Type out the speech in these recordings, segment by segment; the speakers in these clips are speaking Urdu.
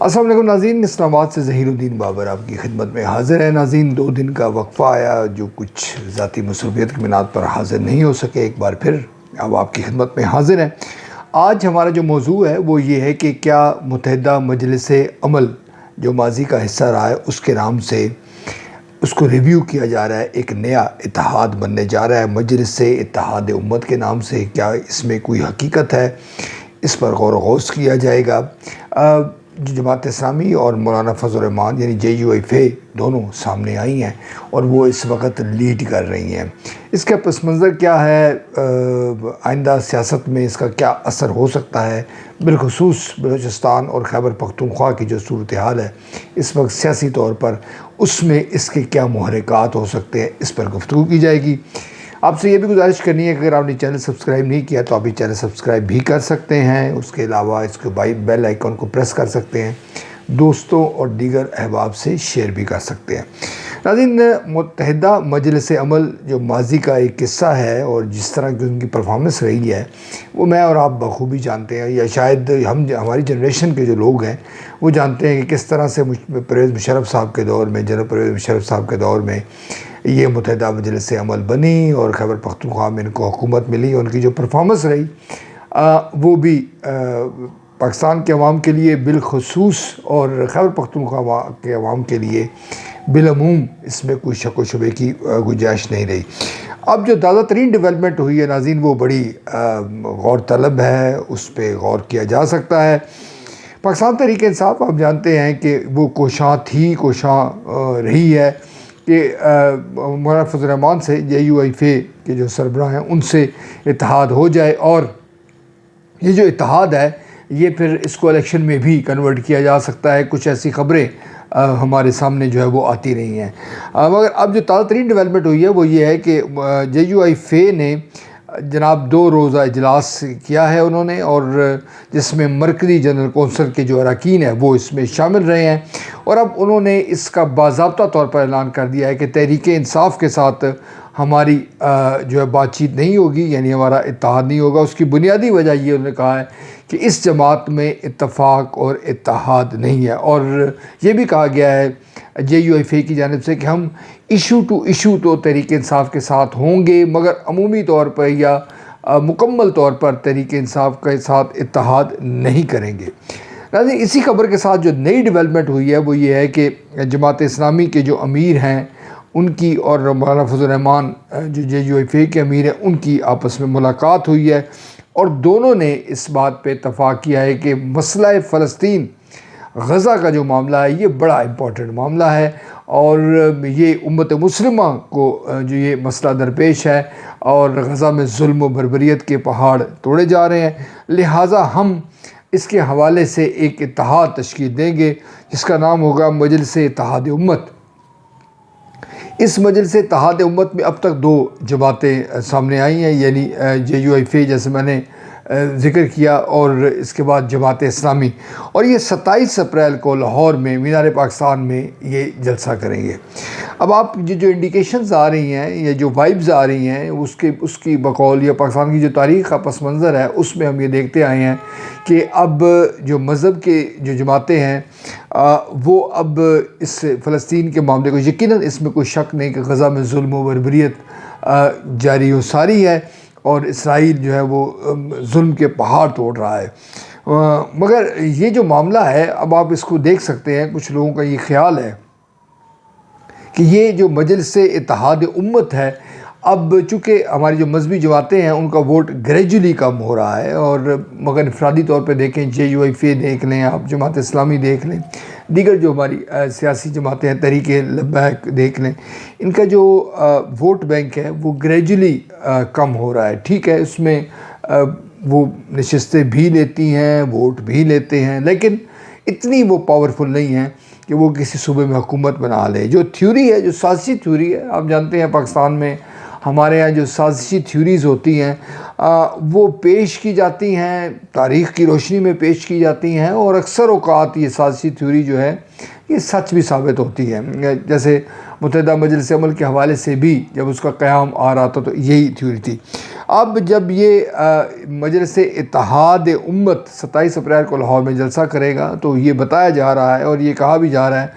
السلام علیکم ناظرین، اسلام آباد سے ظہیر الدین بابر آپ کی خدمت میں حاضر ہے۔ ناظرین، 2 دن کا وقفہ آیا جو کچھ ذاتی مصروفیت کی بنیاد پر حاضر نہیں ہو سکے، ایک بار پھر اب آپ کی خدمت میں حاضر ہیں۔ آج ہمارا جو موضوع ہے وہ یہ ہے کہ کیا متحدہ مجلس عمل جو ماضی کا حصہ رہا ہے اس کے نام سے اس کو ریویو کیا جا رہا ہے، ایک نیا اتحاد بننے جا رہا ہے مجلس اتحاد امت کے نام سے۔ کیا اس میں کوئی حقیقت ہے؟ اس پر غور و خوض کیا جائے گا۔ جو جماعت اسلامی اور مولانا فضل الرحمان یعنی JUIF دونوں سامنے آئی ہیں اور وہ اس وقت لیڈ کر رہی ہیں۔ اس کا پس منظر کیا ہے؟ آئندہ سیاست میں اس کا کیا اثر ہو سکتا ہے؟ بالخصوص بلوچستان اور خیبر پختونخوا کی جو صورتحال ہے اس وقت سیاسی طور پر، اس میں اس کے کیا محرکات ہو سکتے ہیں، اس پر گفتگو کی جائے گی۔ آپ سے یہ بھی گزارش کرنی ہے کہ اگر آپ نے چینل سبسکرائب نہیں کیا تو آپ یہ چینل سبسکرائب بھی کر سکتے ہیں۔ اس کے علاوہ اس کے بیل آئیکن کو پریس کر سکتے ہیں، دوستوں اور دیگر احباب سے شیئر بھی کر سکتے ہیں۔ ناظرین، متحدہ مجلس عمل جو ماضی کا ایک قصہ ہے اور جس طرح کی ان کی پرفارمنس رہی ہے وہ میں اور آپ بخوبی جانتے ہیں، یا شاید ہماری جنریشن کے جو لوگ ہیں وہ جانتے ہیں کہ کس طرح سے پرویز مشرف صاحب کے دور میں، جنرل پرویز مشرف صاحب کے دور میں یہ متحدہ مجلس عمل بنی اور خیبر پختونخوا میں ان کو حکومت ملی۔ ان کی جو پرفارمنس رہی وہ بھی پاکستان کے عوام کے لیے بالخصوص اور خیبر پختونخوا کے عوام کے لیے بالعموم اس میں کوئی شک و شبے کی گنجائش نہیں رہی۔ اب جو تازہ ترین ڈیولپمنٹ ہوئی ہے ناظرین وہ بڑی غور طلب ہے، اس پہ غور کیا جا سکتا ہے۔ پاکستان تحریک انصاف آپ جانتے ہیں کہ وہ کوشاں رہی ہے کہ مولانا فضل الرحمان سے JUIF کے جو سربراہ ہیں ان سے اتحاد ہو جائے، اور یہ جو اتحاد ہے یہ پھر اس کو الیکشن میں بھی کنورٹ کیا جا سکتا ہے۔ کچھ ایسی خبریں ہمارے سامنے جو ہے وہ آتی رہی ہیں، مگر اب جو تازہ ترین ڈیولپمنٹ ہوئی ہے وہ یہ ہے کہ JUIF نے جناب 2 روزہ اجلاس کیا ہے انہوں نے، اور جس میں مرکزی جنرل کونسل کے جو اراکین ہیں وہ اس میں شامل رہے ہیں، اور اب انہوں نے اس کا باضابطہ طور پر اعلان کر دیا ہے کہ تحریک انصاف کے ساتھ ہماری جو ہے بات چیت نہیں ہوگی، یعنی ہمارا اتحاد نہیں ہوگا۔ اس کی بنیادی وجہ یہ انہوں نے کہا ہے کہ اس جماعت میں اتفاق اور اتحاد نہیں ہے، اور یہ بھی کہا گیا ہے JUIF کی جانب سے کہ ہم ایشو ٹو ایشو تو تحریک انصاف کے ساتھ ہوں گے، مگر عمومی طور پر یا مکمل طور پر تحریک انصاف کے ساتھ اتحاد نہیں کریں گے۔ ناظرین، اسی خبر کے ساتھ جو نئی ڈیولپمنٹ ہوئی ہے وہ یہ ہے کہ جماعت اسلامی کے جو امیر ہیں ان کی اور مولانا فضل الرحمان جو JUIF کے امیر ہیں ان کی آپس میں ملاقات ہوئی ہے، اور دونوں نے اس بات پہ اتفاق کیا ہے کہ مسئلہ فلسطین غزہ کا جو معاملہ ہے یہ بڑا امپورٹنٹ معاملہ ہے، اور یہ امت مسلمہ کو جو یہ مسئلہ درپیش ہے، اور غزہ میں ظلم و بربریت کے پہاڑ توڑے جا رہے ہیں، لہٰذا ہم اس کے حوالے سے ایک اتحاد تشکیل دیں گے جس کا نام ہوگا مجلس اتحاد امت۔ اس مجلس اتحاد امت میں اب تک 2 جماعتیں سامنے آئی ہیں، یعنی JUIF جیسے میں نے ذکر کیا، اور اس کے بعد جماعت اسلامی، اور یہ 27 اپریل کو لاہور میں مینار پاکستان میں یہ جلسہ کریں گے۔ اب آپ جو انڈیکیشنز آ رہی ہیں یا جو وائبز آ رہی ہیں اس کی بقول یا پاکستان کی جو تاریخ کا پس منظر ہے اس میں ہم یہ دیکھتے آئے ہیں کہ اب جو مذہب کے جو جماعتیں ہیں وہ اب اس فلسطین کے معاملے کو، یقیناً اس میں کوئی شک نہیں کہ غزہ میں ظلم و بربریت جاری و ساری ہے اور اسرائیل جو ہے وہ ظلم کے پہاڑ توڑ رہا ہے، مگر یہ جو معاملہ ہے اب آپ اس کو دیکھ سکتے ہیں، کچھ لوگوں کا یہ خیال ہے کہ یہ جو مجلس اتحاد امت ہے اب چونکہ ہماری جو مذہبی جماعتیں ہیں ان کا ووٹ گریجولی کم ہو رہا ہے، اور مگر انفرادی طور پہ دیکھیں JUIF دیکھ لیں، آپ جماعت اسلامی دیکھ لیں، دیگر جو ہماری سیاسی جماعتیں ہیں، تحریک لبیک دیکھ لیں، ان کا جو ووٹ بینک ہے وہ گریجولی کم ہو رہا ہے۔ ٹھیک ہے، اس میں وہ نشستیں بھی لیتی ہیں، ووٹ بھی لیتے ہیں، لیکن اتنی وہ پاورفل نہیں ہیں کہ وہ کسی صوبے میں حکومت بنا لے۔ جو تھیوری ہے، جو سیاسی تھیوری ہے، آپ جانتے ہیں پاکستان میں ہمارے یہاں جو سازشی تھیوریز ہوتی ہیں وہ پیش کی جاتی ہیں، تاریخ کی روشنی میں پیش کی جاتی ہیں، اور اکثر اوقات یہ سازشی تھیوری جو ہے یہ سچ بھی ثابت ہوتی ہے۔ جیسے متحدہ مجلس عمل کے حوالے سے بھی جب اس کا قیام آ رہا تھا تو یہی تھیوری تھی۔ اب جب یہ مجلس اتحاد امت 27 اپریل کو لاہور میں جلسہ کرے گا تو یہ بتایا جا رہا ہے اور یہ کہا بھی جا رہا ہے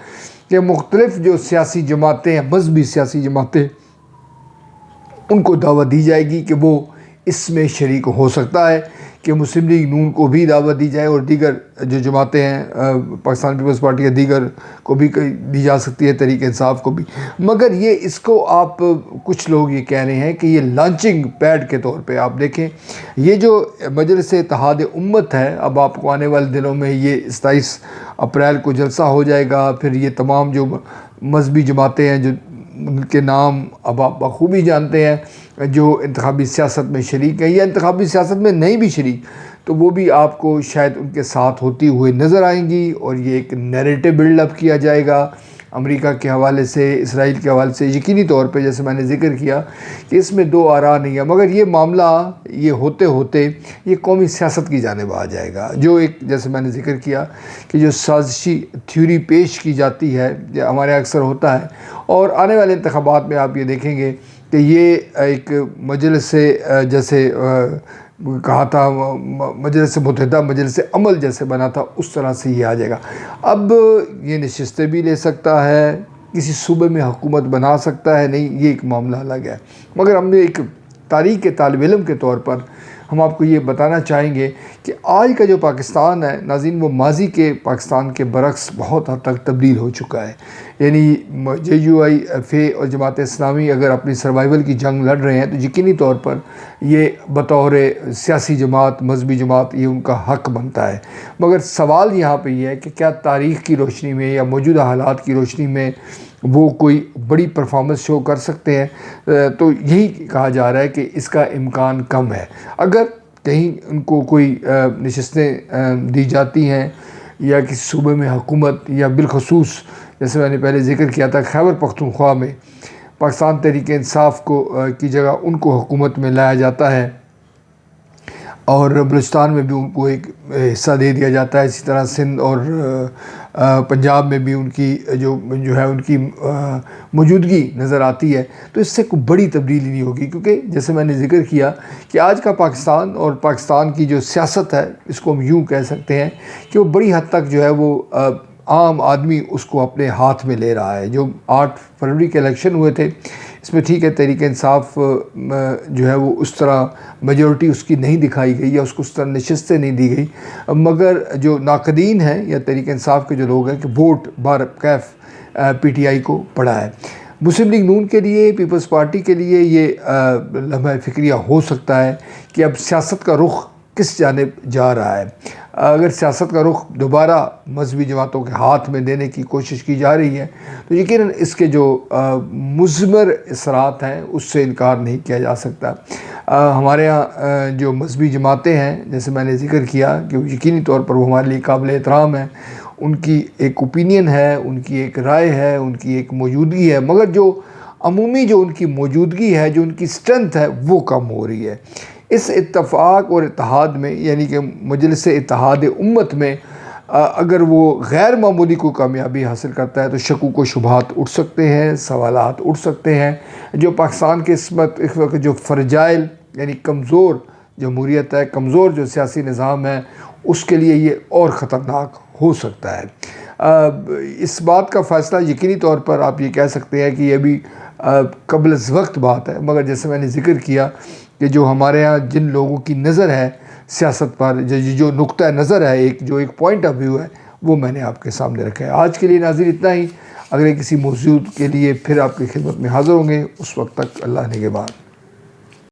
کہ مختلف جو سیاسی جماعتیں ہیں، مذہبی سیاسی جماعتیں، ان کو دعوت دی جائے گی کہ وہ اس میں شریک ہو سکتا ہے کہ مسلم لیگ نون کو بھی دعوت دی جائے، اور دیگر جو جماعتیں ہیں پاکستان پیپلز پارٹی کے دیگر کو بھی دی جا سکتی ہے، تحریک انصاف کو بھی۔ مگر یہ اس کو آپ کچھ لوگ یہ کہہ رہے ہیں کہ یہ لانچنگ پیڈ کے طور پہ آپ دیکھیں، یہ جو مجلس اتحاد امت ہے، اب آپ کو آنے والے دنوں میں یہ 27 اپریل کو جلسہ ہو جائے گا، پھر یہ تمام جو مذہبی جماعتیں ہیں جو ان کے نام اب آپ بخوبی جانتے ہیں، جو انتخابی سیاست میں شریک ہیں یا انتخابی سیاست میں نہیں بھی شریک، تو وہ بھی آپ کو شاید ان کے ساتھ ہوتی ہوئے نظر آئیں گی، اور یہ ایک نیریٹو بلڈ اپ کیا جائے گا امریکہ کے حوالے سے، اسرائیل کے حوالے سے۔ یقینی طور پہ جیسے میں نے ذکر کیا کہ اس میں دو آراء نہیں ہے، مگر یہ معاملہ یہ ہوتے ہوتے یہ قومی سیاست کی جانب آ جائے گا، جو ایک جیسے میں نے ذکر کیا کہ جو سازشی تھیوری پیش کی جاتی ہے ہمارے اکثر ہوتا ہے، اور آنے والے انتخابات میں آپ یہ دیکھیں گے کہ یہ ایک مجلس سے جیسے کہا تھا مجلس متحدہ مجلس عمل جیسے بنا تھا، اس طرح سے یہ آ جائے گا۔ اب یہ نشستیں بھی لے سکتا ہے، کسی صوبے میں حکومت بنا سکتا ہے، نہیں یہ ایک معاملہ الگ ہے۔ مگر ہم نے ایک تاریخ کے طالب علم کے طور پر ہم آپ کو یہ بتانا چاہیں گے کہ آج کا جو پاکستان ہے ناظرین، وہ ماضی کے پاکستان کے برعکس بہت حد تک تبدیل ہو چکا ہے۔ یعنی JUIF اور جماعت اسلامی اگر اپنی سروائیول کی جنگ لڑ رہے ہیں تو یقینی طور پر یہ بطور سیاسی جماعت، مذہبی جماعت، یہ ان کا حق بنتا ہے۔ مگر سوال یہاں پہ یہ ہے کہ کیا تاریخ کی روشنی میں یا موجودہ حالات کی روشنی میں وہ کوئی بڑی پرفارمنس شو کر سکتے ہیں؟ تو یہی کہا جا رہا ہے کہ اس کا امکان کم ہے۔ اگر کہیں ان کو کوئی نشستیں دی جاتی ہیں یا کسی صوبے میں حکومت، یا بالخصوص جیسے میں نے پہلے ذکر کیا تھا خیبر پختونخوا میں پاکستان تحریک انصاف کی جگہ ان کو حکومت میں لایا جاتا ہے، اور بلوچستان میں بھی ان کو ایک حصہ دے دیا جاتا ہے، اسی طرح سندھ اور پنجاب میں بھی ان کی جو ہے ان کی موجودگی نظر آتی ہے، تو اس سے کوئی بڑی تبدیلی نہیں ہوگی، کیونکہ جیسے میں نے ذکر کیا کہ آج کا پاکستان اور پاکستان کی جو سیاست ہے، اس کو ہم یوں کہہ سکتے ہیں کہ وہ بڑی حد تک جو ہے وہ عام آدمی اس کو اپنے ہاتھ میں لے رہا ہے۔ جو 8 فروری کے الیکشن ہوئے تھے، اس میں ٹھیک ہے تحریک انصاف جو ہے وہ اس طرح میجورٹی اس کی نہیں دکھائی گئی، یا اس کو اس طرح نشستیں نہیں دی گئی، مگر جو ناقدین ہیں یا تحریک انصاف کے جو لوگ ہیں کہ ووٹ بارکیف PTI کو پڑا ہے۔ مسلم لیگ نون کے لیے، پیپلز پارٹی کے لیے یہ لمحہ فکریہ ہو سکتا ہے کہ اب سیاست کا رخ کس جانب جا رہا ہے۔ اگر سیاست کا رخ دوبارہ مذہبی جماعتوں کے ہاتھ میں دینے کی کوشش کی جا رہی ہے تو یقیناً اس کے جو مثمر اثرات ہیں اس سے انکار نہیں کیا جا سکتا۔ ہمارے ہاں جو مذہبی جماعتیں ہیں جیسے میں نے ذکر کیا کہ یقینی طور پر وہ ہمارے لیے قابل احترام ہیں، ان کی ایک اوپینین ہے، ان کی ایک رائے ہے، ان کی ایک موجودگی ہے، مگر جو عمومی جو ان کی موجودگی ہے، جو ان کی اسٹرینتھ ہے، وہ کم ہو رہی ہے۔ اس اتفاق اور اتحاد میں یعنی کہ مجلس اتحاد امت میں اگر وہ غیر معمولی کو کامیابی حاصل کرتا ہے تو شکوک و شبہات اٹھ سکتے ہیں، سوالات اٹھ سکتے ہیں، جو پاکستان کے اس وقت جو فرجائل یعنی کمزور جمہوریت ہے، کمزور جو سیاسی نظام ہے، اس کے لیے یہ اور خطرناک ہو سکتا ہے۔ اس بات کا فیصلہ یقینی طور پر آپ یہ کہہ سکتے ہیں کہ یہ بھی قبل از وقت بات ہے، مگر جیسے میں نے ذکر کیا کہ جو ہمارے ہاں جن لوگوں کی نظر ہے سیاست پر، جو نقطہ نظر ہے، جو ایک پوائنٹ آف ویو ہے، وہ میں نے آپ کے سامنے رکھا ہے۔ آج کے لیے ناظرین اتنا ہی، اگلے کسی موضوع کے لیے پھر آپ کی خدمت میں حاضر ہوں گے، اس وقت تک اللہ نگہبان۔